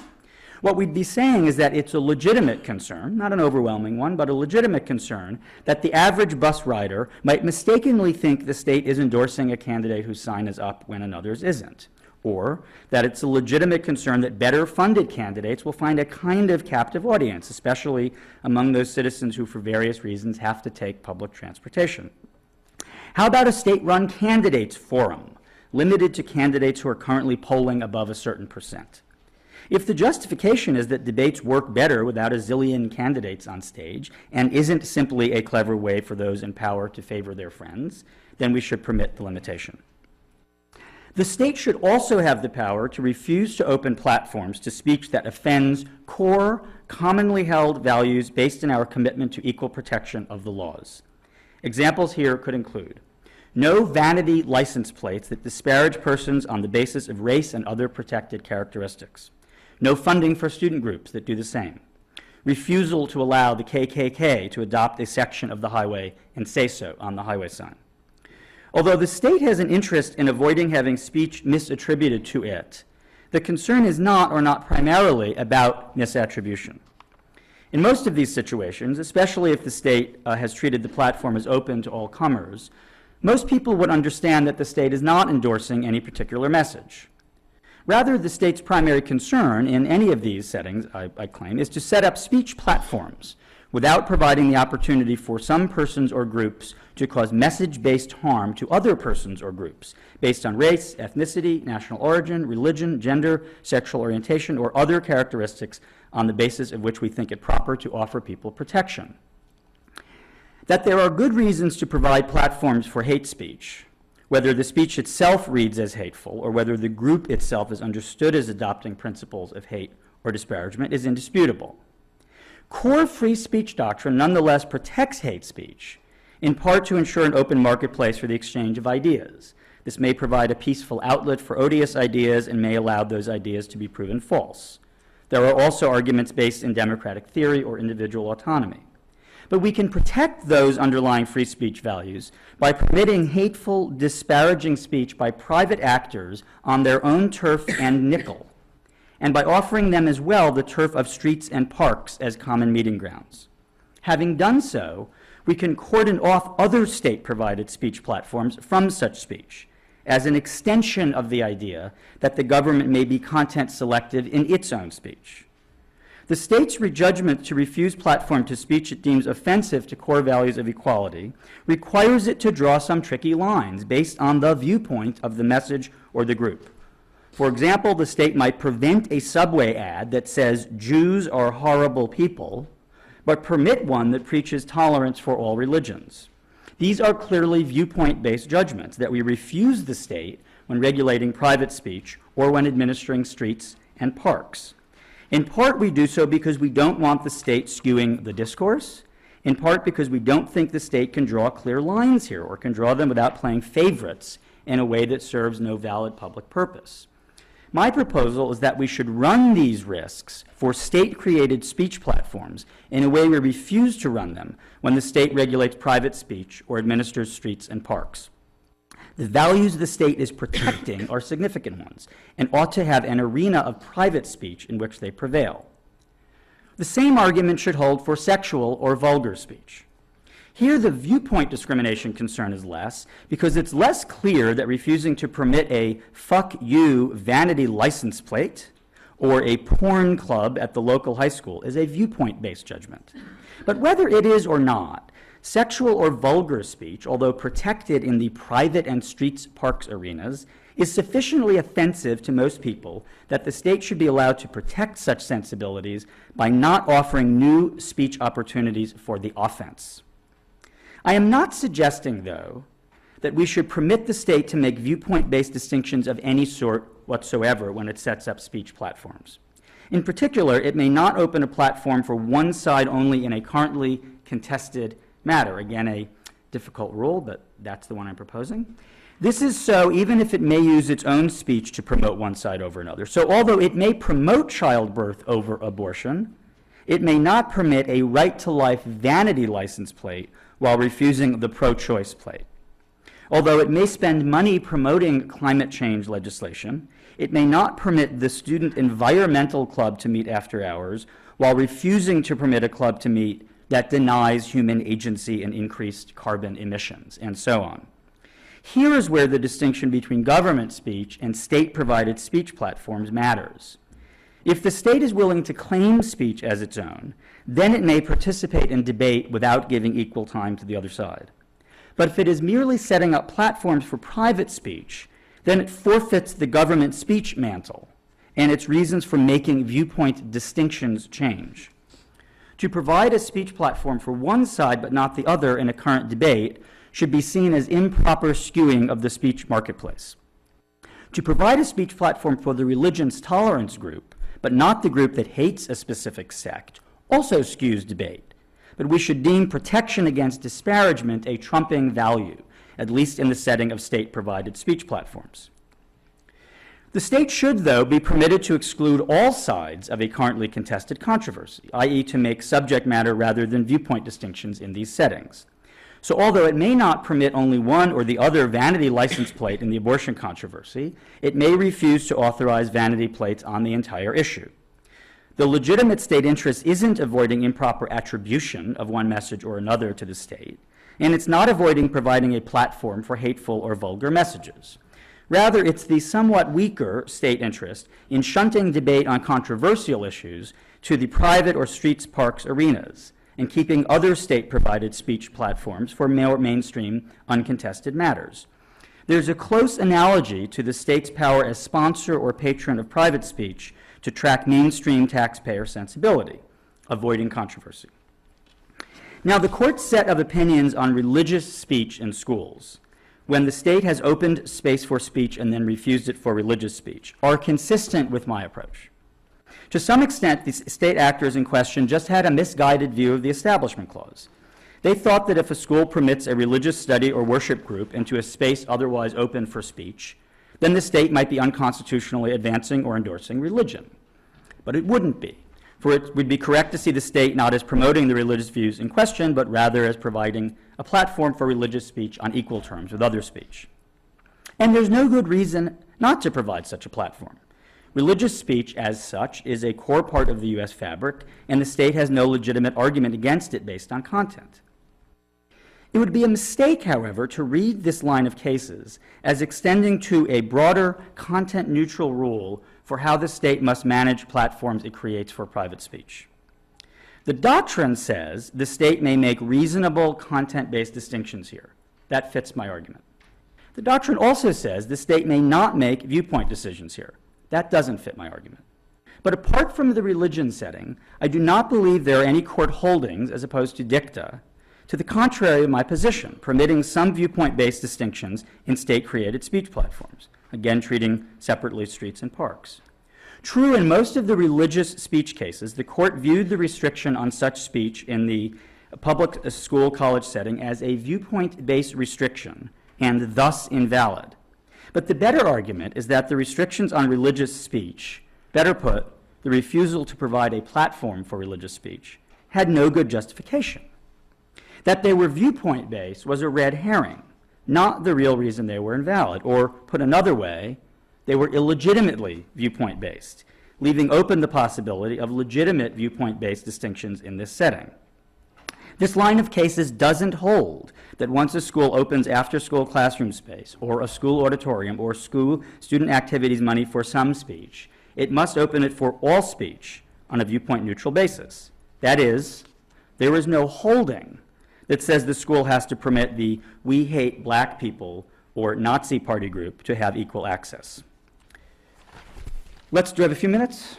What we'd be saying is that it's a legitimate concern, not an overwhelming one, but a legitimate concern, that the average bus rider might mistakenly think the state is endorsing a candidate whose sign is up when another's isn't. Or that it's a legitimate concern that better funded candidates will find a kind of captive audience, especially among those citizens who for various reasons have to take public transportation. How about a state-run candidates forum, limited to candidates who are currently polling above a certain percent? If the justification is that debates work better without a zillion candidates on stage and isn't simply a clever way for those in power to favor their friends, then we should permit the limitation. The state should also have the power to refuse to open platforms to speech that offends core, commonly held values based on our commitment to equal protection of the laws. Examples here could include no vanity license plates that disparage persons on the basis of race and other protected characteristics. No funding for student groups that do the same. Refusal to allow the KKK to adopt a section of the highway and say so on the highway sign. Although the state has an interest in avoiding having speech misattributed to it, the concern is not, or not primarily, about misattribution. In most of these situations, especially if the state has treated the platform as open to all comers, most people would understand that the state is not endorsing any particular message. Rather, the state's primary concern in any of these settings, I claim, is to set up speech platforms without providing the opportunity for some persons or groups to cause message-based harm to other persons or groups based on race, ethnicity, national origin, religion, gender, sexual orientation, or other characteristics on the basis of which we think it proper to offer people protection. That there are good reasons to provide platforms for hate speech, Whether the speech itself reads as hateful or whether the group itself is understood as adopting principles of hate or disparagement is indisputable. Core free speech doctrine nonetheless protects hate speech, in part to ensure an open marketplace for the exchange of ideas. This may provide a peaceful outlet for odious ideas and may allow those ideas to be proven false. There are also arguments based in democratic theory or individual autonomy. But we can protect those underlying free speech values by permitting hateful, disparaging speech by private actors on their own turf and nickel, and by offering them as well the turf of streets and parks as common meeting grounds. Having done so, we can cordon off other state-provided speech platforms from such speech as an extension of the idea that the government may be content selective in its own speech. The state's judgment to refuse platform to speech it deems offensive to core values of equality requires it to draw some tricky lines based on the viewpoint of the message or the group. For example, the state might prevent a subway ad that says Jews are horrible people, but permit one that preaches tolerance for all religions. These are clearly viewpoint-based judgments that we refuse the state when regulating private speech or when administering streets and parks. In part, we do so because we don't want the state skewing the discourse, in part because we don't think the state can draw clear lines here or can draw them without playing favorites in a way that serves no valid public purpose. My proposal is that we should run these risks for state-created speech platforms in a way we refuse to run them when the state regulates private speech or administers streets and parks. The values the state is protecting are significant ones and ought to have an arena of private speech in which they prevail. The same argument should hold for sexual or vulgar speech. Here, the viewpoint discrimination concern is less because it's less clear that refusing to permit a "fuck you" vanity license plate or a porn club at the local high school is a viewpoint-based judgment. But whether it is or not, sexual or vulgar speech, although protected in the private and streets, parks arenas, is sufficiently offensive to most people that the state should be allowed to protect such sensibilities by not offering new speech opportunities for the offense. I am not suggesting, though, that we should permit the state to make viewpoint-based distinctions of any sort whatsoever when it sets up speech platforms. In particular, it may not open a platform for one side only in a currently contested matter. Again, a difficult rule, but that's the one I'm proposing. This is so even if it may use its own speech to promote one side over another. So although it may promote childbirth over abortion, it may not permit a right-to-life vanity license plate while refusing the pro-choice plate. Although it may spend money promoting climate change legislation, it may not permit the student environmental club to meet after hours while refusing to permit a club to meet that denies human agency and increased carbon emissions, and so on. Here is where the distinction between government speech and state-provided speech platforms matters. If the state is willing to claim speech as its own, then it may participate in debate without giving equal time to the other side. But if it is merely setting up platforms for private speech, then it forfeits the government speech mantle, and its reasons for making viewpoint distinctions change. To provide a speech platform for one side but not the other in a current debate should be seen as improper skewing of the speech marketplace. To provide a speech platform for the religion's tolerance group, but not the group that hates a specific sect, also skews debate. But we should deem protection against disparagement a trumping value, at least in the setting of state-provided speech platforms. The state should, though, be permitted to exclude all sides of a currently contested controversy, i.e. to make subject matter rather than viewpoint distinctions in these settings. So although it may not permit only one or the other vanity license plate in the abortion controversy, it may refuse to authorize vanity plates on the entire issue. The legitimate state interest isn't avoiding improper attribution of one message or another to the state, and it's not avoiding providing a platform for hateful or vulgar messages. Rather, it's the somewhat weaker state interest in shunting debate on controversial issues to the private or streets, parks, arenas, and keeping other state-provided speech platforms for more mainstream, uncontested matters. There's a close analogy to the state's power as sponsor or patron of private speech to track mainstream taxpayer sensibility, avoiding controversy. Now, the court's set of opinions on religious speech in schools when the state has opened space for speech and then refused it for religious speech, are consistent with my approach. To some extent, the state actors in question just had a misguided view of the Establishment Clause. They thought that if a school permits a religious study or worship group into a space otherwise open for speech, then the state might be unconstitutionally advancing or endorsing religion. But it wouldn't be, for it would be correct to see the state not as promoting the religious views in question, but rather as providing a platform for religious speech on equal terms with other speech. And there's no good reason not to provide such a platform. Religious speech, as such, is a core part of the U.S. fabric, and the state has no legitimate argument against it based on content. It would be a mistake, however, to read this line of cases as extending to a broader content-neutral rule for how the state must manage platforms it creates for private speech. The doctrine says the state may make reasonable content-based distinctions here. That fits my argument. The doctrine also says the state may not make viewpoint decisions here. That doesn't fit my argument. But apart from the religion setting, I do not believe there are any court holdings, as opposed to dicta, to the contrary of my position, permitting some viewpoint-based distinctions in state-created speech platforms, again treating separately streets and parks. True, in most of the religious speech cases, the court viewed the restriction on such speech in the public school college setting as a viewpoint-based restriction and thus invalid. But the better argument is that the restrictions on religious speech, better put, the refusal to provide a platform for religious speech, had no good justification. That they were viewpoint-based was a red herring, not the real reason they were invalid, or put another way, they were illegitimately viewpoint-based, leaving open the possibility of legitimate viewpoint-based distinctions in this setting. This line of cases doesn't hold that once a school opens after-school classroom space, or a school auditorium, or school student activities money for some speech, it must open it for all speech on a viewpoint-neutral basis. That is, there is no holding that says the school has to permit the "we hate black people" or Nazi party group to have equal access. Do I have a few minutes?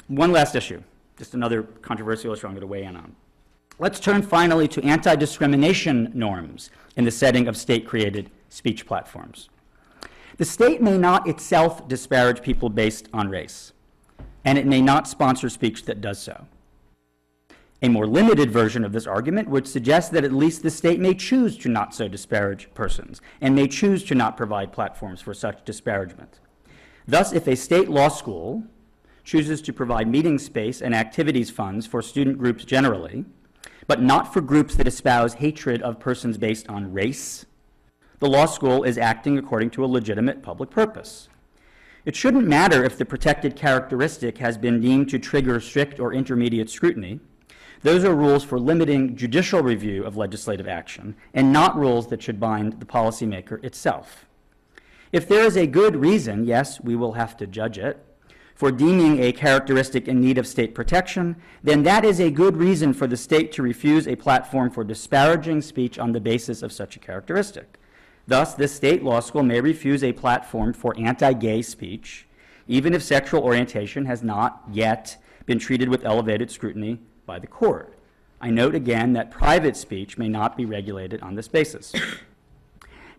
One last issue, just another controversial issue I'm going to weigh in on. Let's turn finally to anti-discrimination norms in the setting of state-created speech platforms. The state may not itself disparage people based on race, and it may not sponsor speech that does so. A more limited version of this argument would suggest that at least the state may choose to not so disparage persons, and may choose to not provide platforms for such disparagement. Thus, if a state law school chooses to provide meeting space and activities funds for student groups generally, but not for groups that espouse hatred of persons based on race, the law school is acting according to a legitimate public purpose. It shouldn't matter if the protected characteristic has been deemed to trigger strict or intermediate scrutiny. Those are rules for limiting judicial review of legislative action, and not rules that should bind the policymaker itself. If there is a good reason, yes, we will have to judge it, for deeming a characteristic in need of state protection, then that is a good reason for the state to refuse a platform for disparaging speech on the basis of such a characteristic. Thus, this state law school may refuse a platform for anti-gay speech, even if sexual orientation has not yet been treated with elevated scrutiny by the court. I note again that private speech may not be regulated on this basis.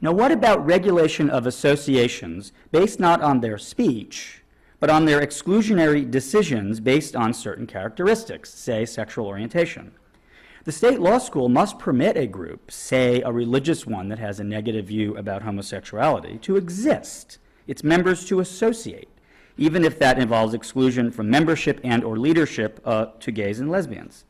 Now, what about regulation of associations based not on their speech, but on their exclusionary decisions based on certain characteristics, say sexual orientation? The state law school must permit a group, say a religious one that has a negative view about homosexuality, to exist, its members to associate, even if that involves exclusion from membership and or leadership to gays and lesbians.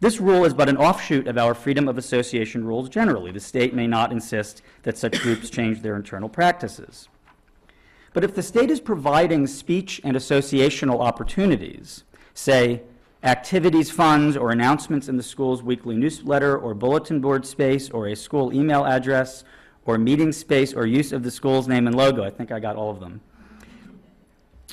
This rule is but an offshoot of our freedom of association rules generally. The state may not insist that such groups change their internal practices. But if the state is providing speech and associational opportunities, say activities funds or announcements in the school's weekly newsletter or bulletin board space or a school email address or meeting space or use of the school's name and logo, I think I got all of them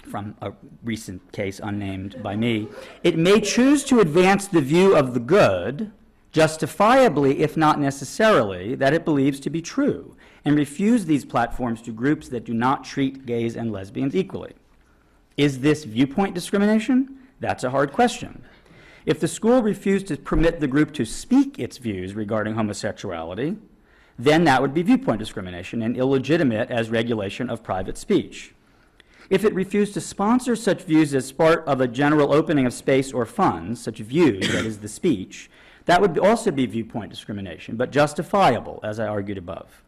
from a recent case unnamed by me, it may choose to advance the view of the good, justifiably if not necessarily, that it believes to be true, and refuse these platforms to groups that do not treat gays and lesbians equally. Is this viewpoint discrimination? That's a hard question. If the school refused to permit the group to speak its views regarding homosexuality, then that would be viewpoint discrimination and illegitimate as regulation of private speech. If it refused to sponsor such views as part of a general opening of space or funds, such views, that is the speech, that would also be viewpoint discrimination, but justifiable, as I argued above.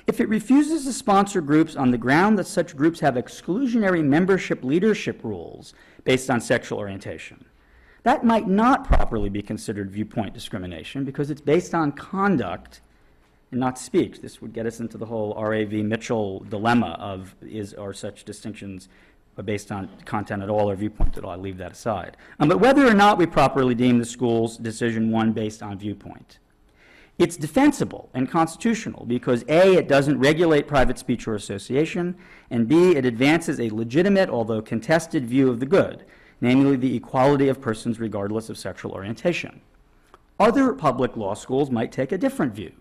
If it refuses to sponsor groups on the ground that such groups have exclusionary membership leadership rules based on sexual orientation, that might not properly be considered viewpoint discrimination because it's based on conduct and not speech. This would get us into the whole R.A.V. Mitchell dilemma of are such distinctions based on content at all or viewpoint at all. I leave that aside. But whether or not we properly deem the school's decision one based on viewpoint, it's defensible and constitutional because A, it doesn't regulate private speech or association, and B, it advances a legitimate, although contested, view of the good, namely the equality of persons regardless of sexual orientation. Other public law schools might take a different view,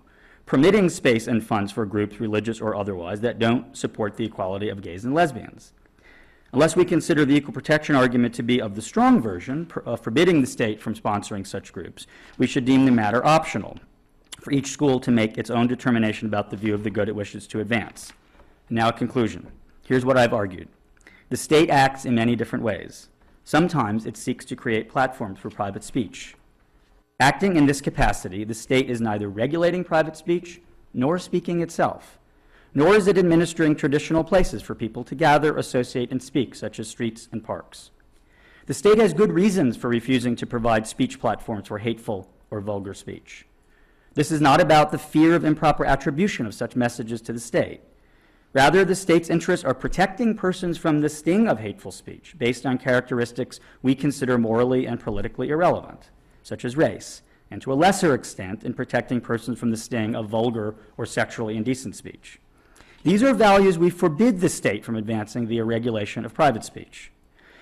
permitting space and funds for groups, religious or otherwise, that don't support the equality of gays and lesbians. Unless we consider the equal protection argument to be of the strong version, forbidding the state from sponsoring such groups, we should deem the matter optional for each school to make its own determination about the view of the good it wishes to advance. Now a conclusion. Here's what I've argued. The state acts in many different ways. Sometimes it seeks to create platforms for private speech. Acting in this capacity, the state is neither regulating private speech nor speaking itself, nor is it administering traditional places for people to gather, associate, and speak, such as streets and parks. The state has good reasons for refusing to provide speech platforms for hateful or vulgar speech. This is not about the fear of improper attribution of such messages to the state. Rather, the state's interests are protecting persons from the sting of hateful speech based on characteristics we consider morally and politically irrelevant, such as race, and to a lesser extent in protecting persons from the sting of vulgar or sexually indecent speech. These are values we forbid the state from advancing via regulation of private speech.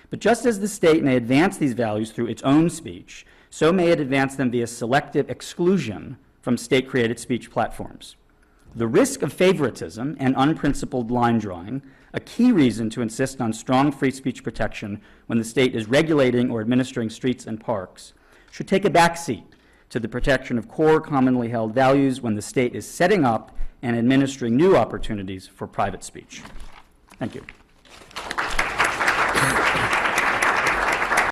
But just as the state may advance these values through its own speech, so may it advance them via selective exclusion from state-created speech platforms. The risk of favoritism and unprincipled line drawing, a key reason to insist on strong free speech protection when the state is regulating or administering streets and parks, should take a backseat to the protection of core commonly held values when the state is setting up and administering new opportunities for private speech. Thank you.